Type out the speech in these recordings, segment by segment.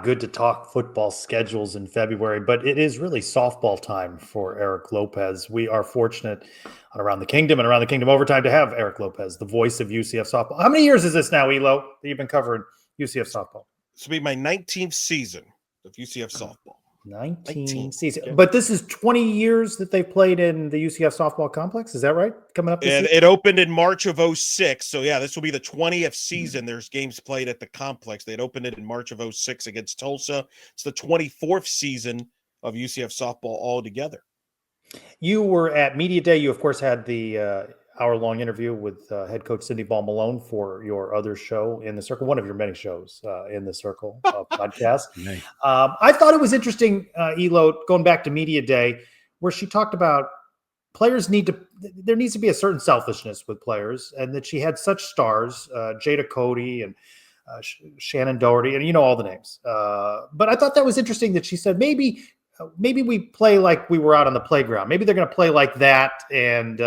Good to talk football schedules in February, but it is really softball time for Eric Lopez. We are fortunate on Around the Kingdom and Around the Kingdom Overtime to have Eric Lopez, the voice of UCF softball. How many years is this now, Elo, that you've been covering UCF softball? This will be my 19th season of UCF softball. 19 seasons. Okay. But this is 20 years that they've played in the UCF softball complex. Is that right? Coming up this season? It opened in March of 06. So, yeah, this will be the 20th season. There's games played at the complex. They'd opened it in March of 06 against Tulsa. It's the 24th season of UCF softball altogether. You were at Media Day. You, of course, had the hour-long interview with head coach Cindy Ball-Malone for your other show in the Circle, one of your many shows in the Circle podcast. Nice. I thought it was interesting, Elo, going back to Media Day, where she talked about players there needs to be a certain selfishness with players, and that she had such stars, Jada Cody and Shannon Doherty, and you know all the names. But I thought that was interesting that she said maybe we play like we were out on the playground. Maybe they're going to play like that, and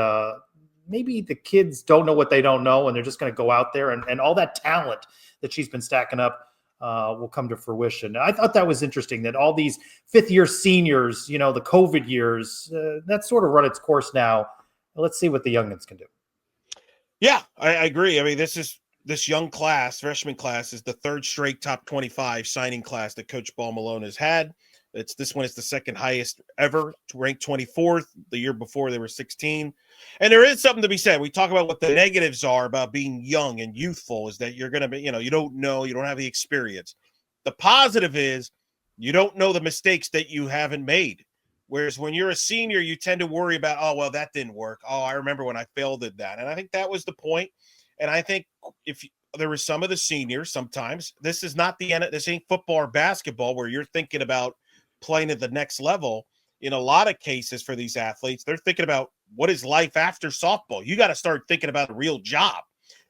maybe the kids don't know what they don't know, and they're just going to go out there, and all that talent that she's been stacking up will come to fruition. I thought that was interesting that all these fifth-year seniors, the COVID years, that's sort of run its course now. Let's see what the youngins can do. Yeah, I agree. I mean, this young class, freshman class, is the third straight top 25 signing class that Coach Ball-Malone has had. This one is the second highest ever, ranked 24th. The year before they were 16. And there is something to be said. We talk about what the negatives are about being young and youthful, is that you're going to be, you don't know, you don't have the experience. The positive is you don't know the mistakes that you haven't made. Whereas when you're a senior, you tend to worry about, oh, well, that didn't work. Oh, I remember when I failed at that. And I think that was the point. And I think if there were some of the seniors, sometimes this ain't football or basketball where you're thinking about playing at the next level. In a lot of cases for these athletes, they're thinking about what is life after softball. You got to start thinking about a real job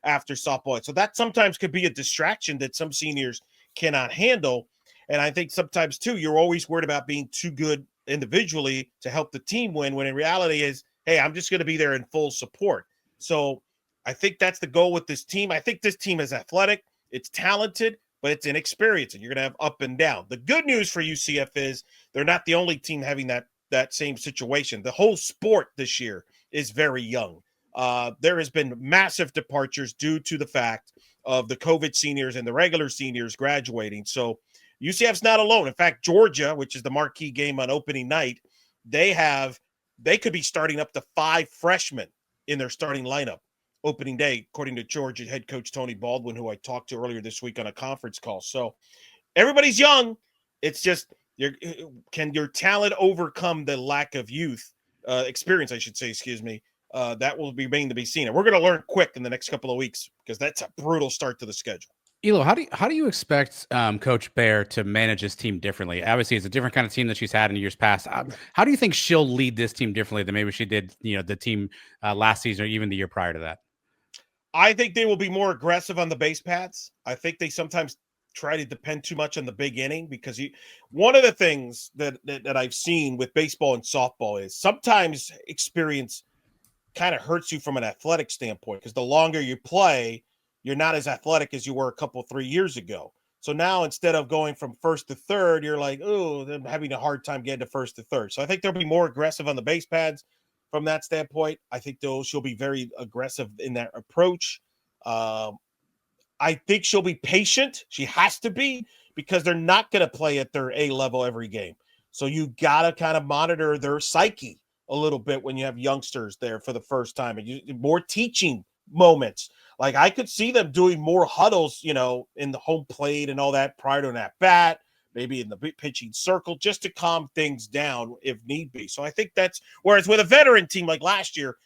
after softball. So that sometimes could be a distraction that some seniors cannot handle. And I think sometimes too, you're always worried about being too good individually to help the team win, when in reality is, hey, I'm just going to be there in full support. So I think that's the goal with this team. I think this team is athletic, it's talented, but it's inexperienced, and you're going to have up and down. The good news for UCF is they're not the only team having that same situation. The whole sport this year is very young. There has been massive departures due to the fact of the COVID seniors and the regular seniors graduating. So UCF's not alone. In fact, Georgia, which is the marquee game on opening night, they could be starting up to 5 freshmen in their starting lineup opening day, according to Georgia head coach Tony Baldwin, who I talked to earlier this week on a conference call. So everybody's young. It's just, can your talent overcome the lack of youth experience, I should say, that will remain to be seen. And we're going to learn quick in the next couple of weeks, because that's a brutal start to the schedule. Elo, how do you expect Coach Bear to manage his team differently? Obviously, it's a different kind of team that she's had in years past. How do you think she'll lead this team differently than maybe she did, the team last season or even the year prior to that? I think they will be more aggressive on the base paths. I think they sometimes try to depend too much on the big inning, because one of the things that I've seen with baseball and softball is sometimes experience kind of hurts you from an athletic standpoint, because the longer you play, you're not as athletic as you were 3 years ago. So now instead of going from first to third, you're like, oh, I'm having a hard time getting to first to third. So I think they'll be more aggressive on the base paths. From that standpoint, I think she'll be very aggressive in that approach. I think she'll be patient. She has to be, because they're not going to play at their A level every game. So you got to kind of monitor their psyche a little bit when you have youngsters there for the first time, and more teaching moments. Like, I could see them doing more huddles, in the home plate and all that prior to an at-bat, maybe in the pitching circle, just to calm things down if need be. So I think whereas with a veteran team like last year,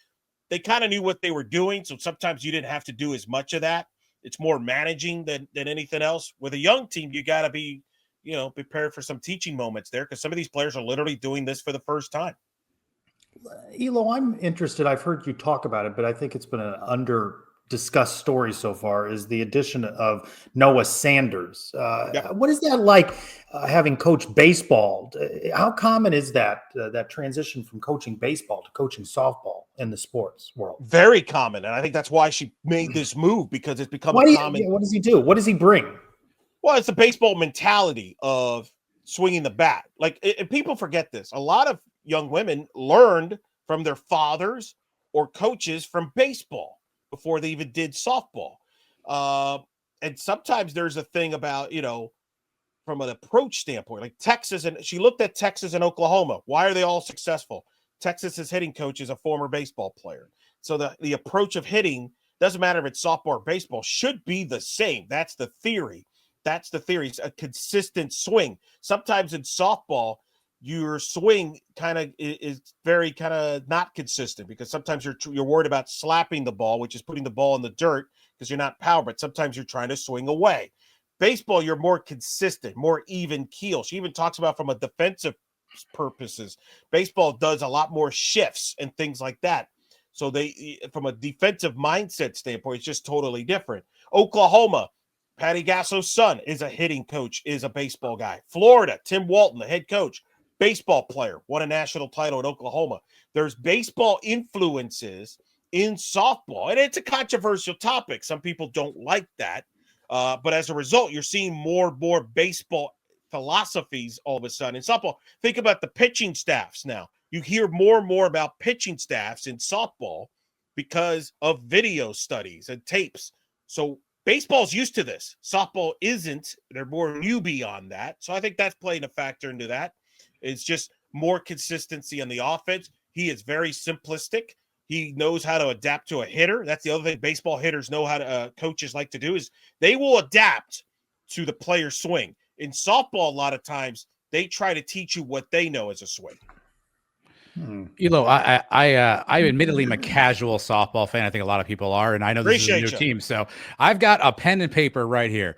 they kind of knew what they were doing. So sometimes you didn't have to do as much of that. It's more managing than anything else. With a young team, you got to be, prepared for some teaching moments there, because some of these players are literally doing this for the first time. Elo, I'm interested. I've heard you talk about it, but I think it's been an under-discussed story so far, is the addition of Noah Sanders. Yep. What is that like, having coached baseball? How common is that transition from coaching baseball to coaching softball in the sports world? Very common, and I think that's why she made this move, because it's become What common. does he do? What does he bring? Well, it's the baseball mentality of swinging the bat. Like, and people forget this. A lot of young women learned from their fathers or coaches from baseball before they even did softball. And sometimes there's a thing about, from an approach standpoint, like Texas, and she looked at Texas and Oklahoma. Why are they all successful? Texas's hitting coach is a former baseball player. So the approach of hitting, doesn't matter if it's softball or baseball, should be the same. That's the theory. That's the theory. It's a consistent swing. Sometimes in softball, your swing kind of is very kind of not consistent because sometimes you're worried about slapping the ball, which is putting the ball in the dirt because you're not power, but sometimes you're trying to swing away. Baseball, you're more consistent, more even keel. She even talks about from a defensive purposes. Baseball does a lot more shifts and things like that. So from a defensive mindset standpoint, it's just totally different. Oklahoma, Patty Gasso's son is a hitting coach, is a baseball guy. Florida, Tim Walton, the head coach, baseball player, won a national title in Oklahoma. There's baseball influences in softball, and it's a controversial topic. Some people don't like that. But as a result, you're seeing more and more baseball philosophies all of a sudden. In softball, think about the pitching staffs now. You hear more and more about pitching staffs in softball because of video studies and tapes. So baseball's used to this. Softball isn't. They're more newbie on that. So I think that's playing a factor into that. It's just more consistency on the offense. He is very simplistic. He knows how to adapt to a hitter. That's the other thing baseball hitters know how to coaches like to do is they will adapt to the player's swing. In softball, a lot of times they try to teach you what they know as a swing. Elo, I admittedly am a casual softball fan. I think a lot of people are, and I know this is a new team. So I've got a pen and paper right here.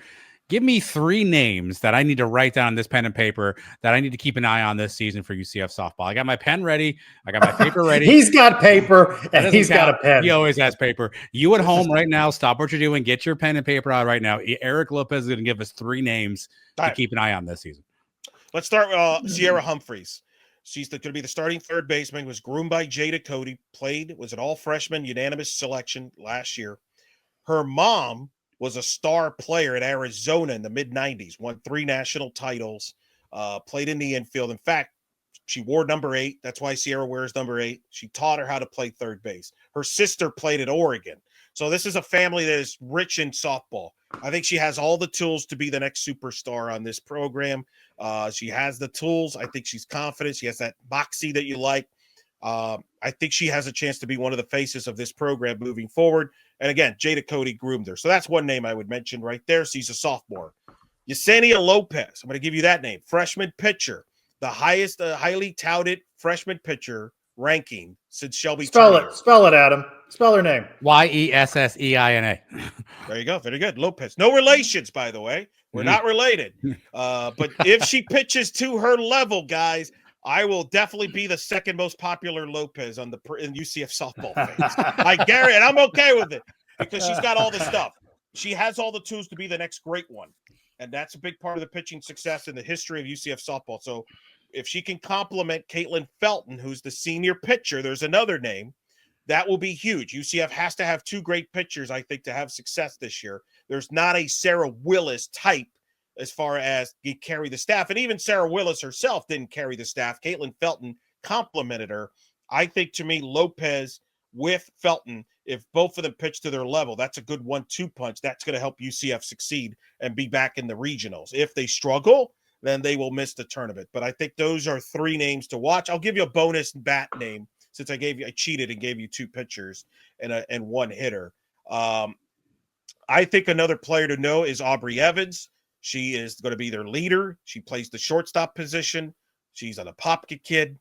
Give me 3 names that I need to write down on this pen and paper that I need to keep an eye on this season for UCF softball. I got my pen ready. I got my paper ready. He's got paper and he's got a pen. He always has paper. You at home right now, stop what you're doing. Get your pen and paper out right now. Eric Lopez is going to give us 3 names to keep an eye on this season. Let's start with Sierra Humphreys. She's going to be the starting third baseman, was groomed by Jada Cody, was an all-freshman unanimous selection last year. Her mom was a star player at Arizona in the mid-90s, won 3 national titles, played in the infield. In fact, she wore number 8. That's why Sierra wears number 8. She taught her how to play third base. Her sister played at Oregon. So this is a family that is rich in softball. I think she has all the tools to be the next superstar on this program. She has the tools. I think she's confident. She has that moxie that you like. I think she has a chance to be one of the faces of this program moving forward. And again, Jada Cody groomed her. So that's one name I would mention right there. She's a sophomore. Yesenia Lopez. I'm going to give you that name. Freshman pitcher. The highest, highly touted freshman pitcher ranking since Shelby. Spell it, Adam. Spell her name. Yesseina. There you go. Very good. Lopez. No relations, by the way. We're not related. But if she pitches to her level, guys, I will definitely be the second most popular Lopez in UCF softball fans. I guarantee, and I'm okay with it because she's got all the stuff. She has all the tools to be the next great one. And that's a big part of the pitching success in the history of UCF softball. So if she can complement Caitlin Felton, who's the senior pitcher, there's another name, that will be huge. UCF has to have 2 great pitchers, I think, to have success this year. There's not a Sarah Willis type as far as you carry the staff. And even Sarah Willis herself didn't carry the staff. Caitlin Felton complimented her. I think, to me, Lopez with Felton, if both of them pitch to their level, that's a good 1-2 punch. That's going to help UCF succeed and be back in the regionals. If they struggle, then they will miss the tournament. But I think those are 3 names to watch. I'll give you a bonus bat name since I cheated and gave you 2 pitchers and 1 hitter. I think another player to know is Aubrey Evans. She is going to be their leader. She plays the shortstop position. She's an Apopka kid,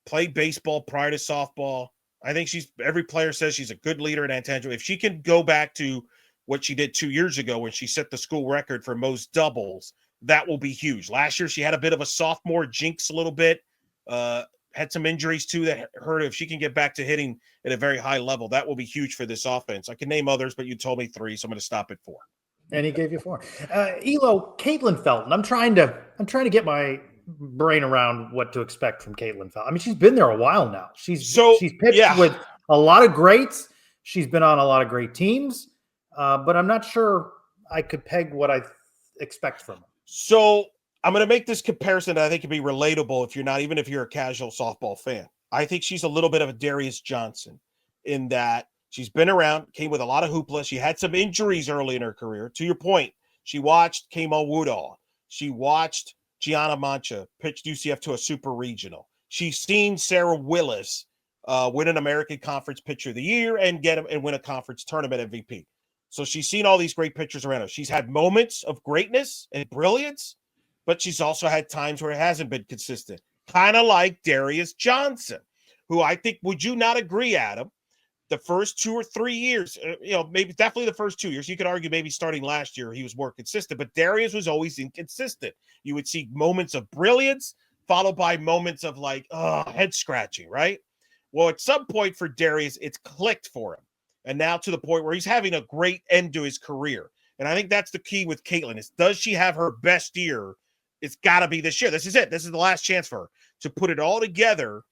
played baseball prior to softball. I think every player says she's a good leader at Antangible. If she can go back to what she did 2 years ago when she set the school record for most doubles, that will be huge. Last year, she had a bit of a sophomore jinx a little bit, had some injuries too that hurt her. If she can get back to hitting at a very high level, that will be huge for this offense. I can name others, but you told me 3, so I'm going to stop at 4. And he gave you 4. Elo, Caitlin Felton. I'm trying to get my brain around what to expect from Caitlin Felton. I mean, she's been there a while now. She's pitched with a lot of greats. She's been on a lot of great teams, but I'm not sure I could peg what I expect from her? So I'm going to make this comparison that I think can be relatable even if you're a casual softball fan. I think she's a little bit of a Darius Johnson in that she's been around, came with a lot of hoopla. She had some injuries early in her career. To your point, she watched Kamo Woodall. She watched Gianna Mancha pitch UCF to a super regional. She's seen Sarah Willis win an American Conference Pitcher of the Year and win a conference tournament MVP. So she's seen all these great pitchers around her. She's had moments of greatness and brilliance, but she's also had times where it hasn't been consistent. Kind of like Darius Johnson, who I think, would you not agree, Adam? The first 2 or 3 years, maybe definitely the first 2 years. You could argue maybe starting last year he was more consistent, but Darius was always inconsistent. You would see moments of brilliance followed by moments of head scratching, right? Well, at some point for Darius, it's clicked for him. And now to the point where he's having a great end to his career. And I think that's the key with Caitlin is, does she have her best year? It's got to be this year. This is it. This is the last chance for her to put it all together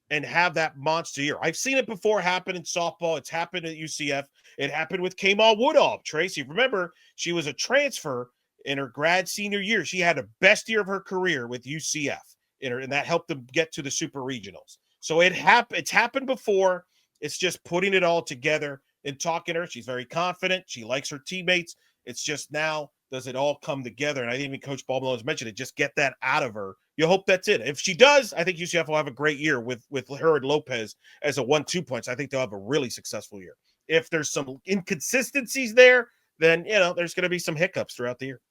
and have that monster year. I've seen it before happen in softball. It's happened at UCF. It happened with Kamo Woodall. Tracy, remember, she was a transfer in her grad senior year. She had the best year of her career with UCF, and that helped them get to the super regionals. So it's happened before. It's just putting it all together and talking to her. She's very confident. She likes her teammates. It's just now, does it all come together? And I think even Coach Ball-Malone has mentioned it. Just get that out of her. You hope that's it. If she does, I think UCF will have a great year with her and Lopez as a 1-2 punch. I think they'll have a really successful year. If there's some inconsistencies there, then, there's going to be some hiccups throughout the year.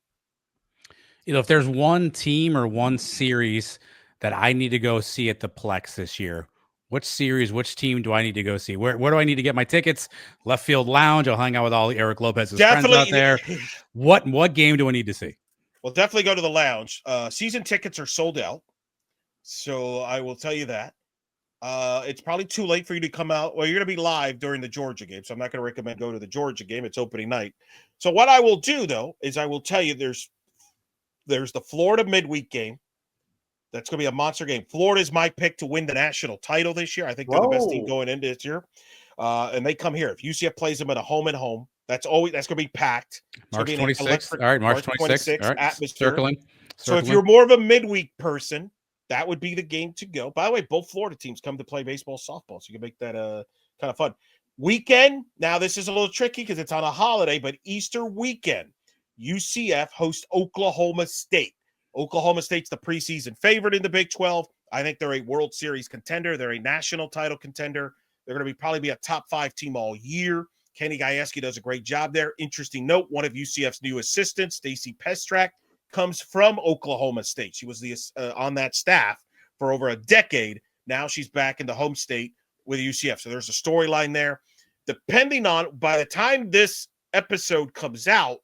If there's one team or one series that I need to go see at the Plex this year, which series, which team do I need to go see? Where do I need to get my tickets? Left Field Lounge. I'll hang out with all Eric Lopez's friends out there. What game do I need to see? Well, definitely go to the lounge. Season tickets are sold out. So I will tell you that. It's probably too late for you to come out. Well, you're going to be live during the Georgia game, so I'm not going to recommend go to the Georgia game. It's opening night. So what I will do, though, is I will tell you there's the Florida midweek game. That's going to be a monster game. Florida is my pick to win the national title this year. I think they're the best team going into this year. And they come here. If UCF plays them at a home and home, that's going to be packed. March 26th. All right, March 26th. All right, atmosphere. Circling. So if you're more of a midweek person, that would be the game to go. By the way, both Florida teams come to play baseball, softball, so you can make that kind of fun. Weekend, now this is a little tricky because it's on a holiday, but Easter weekend, UCF hosts Oklahoma State. Oklahoma State's the preseason favorite in the Big 12. I think they're a World Series contender. They're a national title contender. They're going to probably be a top 5 team all year. Kenny Gajewski does a great job there. Interesting note, one of UCF's new assistants, Stacy Pestrak, comes from Oklahoma State. She was on that staff for over a decade. Now she's back in the home state with UCF. So there's a storyline there. Depending on, by the time this episode comes out,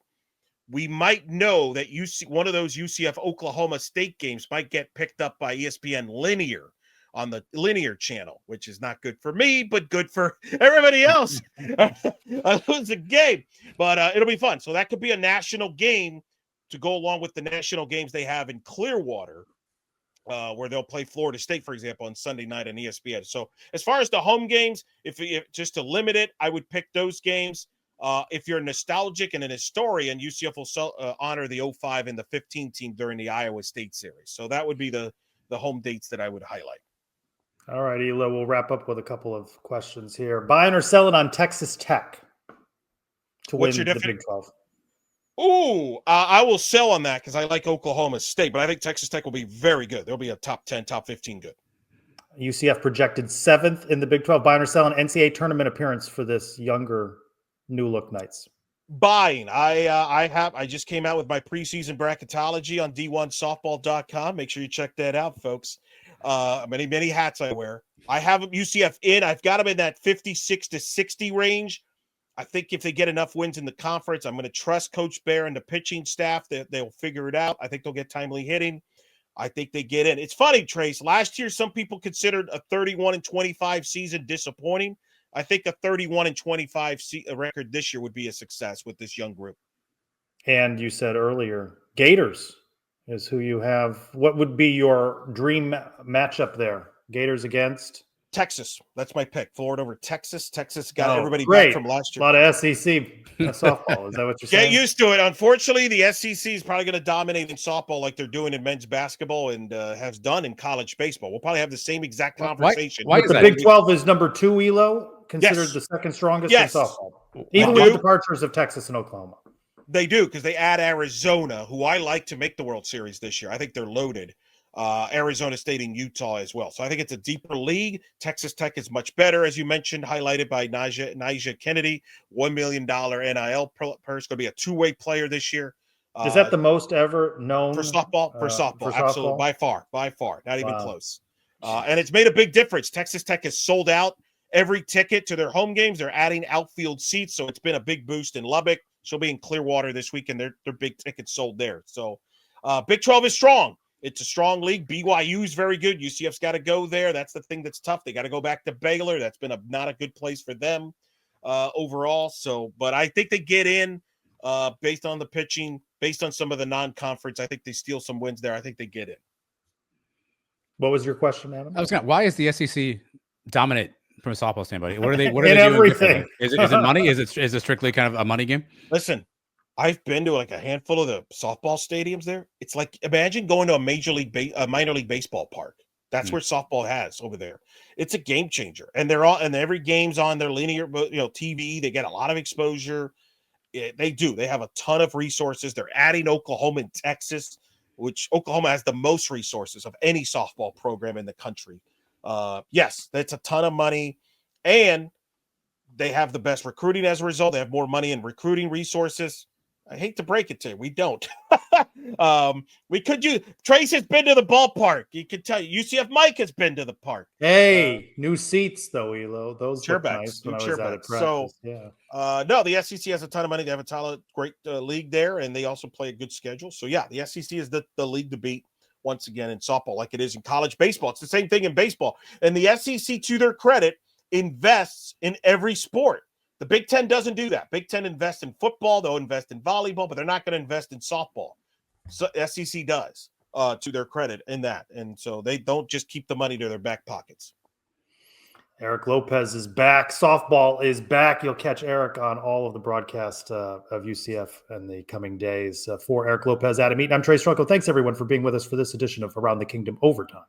we might know that one of those UCF Oklahoma State games might get picked up by ESPN Linear on the Linear channel, which is not good for me, but good for everybody else. I lose the game, but it'll be fun. So that could be a national game to go along with the national games they have in Clearwater, where they'll play Florida State, for example, on Sunday night on ESPN. So as far as the home games, if just to limit it, I would pick those games. If you're nostalgic and an historian, UCF will honor the 05 and the 15 team during the Iowa State series. So that would be the home dates that I would highlight. All right, Elo, we'll wrap up with a couple of questions here. Buying or selling on Texas Tech to win the Big 12? Ooh, I will sell on that because I like Oklahoma State, but I think Texas Tech will be very good. They'll be a top 10, top 15 good. UCF projected 7th in the Big 12. Buying or selling NCAA tournament appearance for this younger new look Knights? Buying. I just came out with my preseason bracketology on d1softball.com. Make sure you check that out, folks. Many hats I wear. I have UCF in. I've got them in that 56 to 60 range. I think if they get enough wins in the conference, I'm going to trust Coach Bear and the pitching staff that they'll figure it out. I think they'll get timely hitting. I think they get in. It's funny, Trace. Last year, some people considered a 31-25 season disappointing. I think a 31-25 record this year would be a success with this young group. And you said earlier, Gators is who you have. What would be your dream matchup there? Gators against? Texas. That's my pick. Florida over Texas. Texas got everybody great. back from last A year. lot of SEC softball. Is that what you're saying? Get used to it. Unfortunately, the SEC is probably going to dominate in softball like they're doing in men's basketball and has done in college baseball. We'll probably have the same exact conversation. Why But is the that? Big 12 is number 2, Elo, considered Yes. the second strongest Yes. in softball, They even do. with departures of Texas and Oklahoma. They do, because they add Arizona, who I like to make the World Series this year. I think they're loaded. Arizona State and Utah as well. So I think it's a deeper league. Texas Tech is much better, as you mentioned, highlighted by Nyjah Kennedy, $1 million NIL purse. Going to be a two-way player this year. Is that the most ever known for softball? For softball, absolutely, by far, not even close. And it's made a big difference. Texas Tech has sold out every ticket to their home games. They're adding outfield seats, so it's been a big boost in Lubbock. She'll be in Clearwater this weekend. Their big tickets sold there. So Big 12 is strong. It's a strong league. BYU is very good. UCF's got to go there. That's the thing that's tough. They got to go back to Baylor. That's been not a good place for them overall. So, but I think they get in based on the pitching, based on some of the non-conference. I think they steal some wins there. I think they get in. What was your question, Adam? Why is the SEC dominant from a softball standpoint? What are they? What are In they doing everything. differently? Is it money? Is it strictly kind of a money game? Listen, I've been to like a handful of the softball stadiums there. It's like, imagine going to a minor league baseball park. That's where softball has over there. It's a game changer, and every game's on their linear, TV. They get a lot of exposure. They do. They have a ton of resources. They're adding Oklahoma and Texas, which Oklahoma has the most resources of any softball program in the country. Yes, that's a ton of money, and they have the best recruiting as a result. They have more money in recruiting resources. I hate to break it to you, we don't. We could use. Trace has been to the ballpark. You can tell you. UCF Mike has been to the park. Hey, new seats though, Elo. Those look Chairbacks, nice new when I was out at chairbacks. practice. So, yeah. No, the SEC has a ton of money. They have a great league there, and they also play a good schedule. So, yeah, the SEC is the league to beat once again in softball, like it is in college baseball. It's the same thing in baseball. And the SEC, to their credit, invests in every sport. The Big Ten doesn't do that. Big Ten invests in football. They'll invest in volleyball, but they're not going to invest in softball. So SEC does, to their credit, in that. And so they don't just keep the money to their back pockets. Eric Lopez is back. Softball is back. You'll catch Eric on all of the broadcast of UCF in the coming days. For Eric Lopez, Adam Eaton, I'm Trace Strunkel. Thanks, everyone, for being with us for this edition of Around the Kingdom Overtime.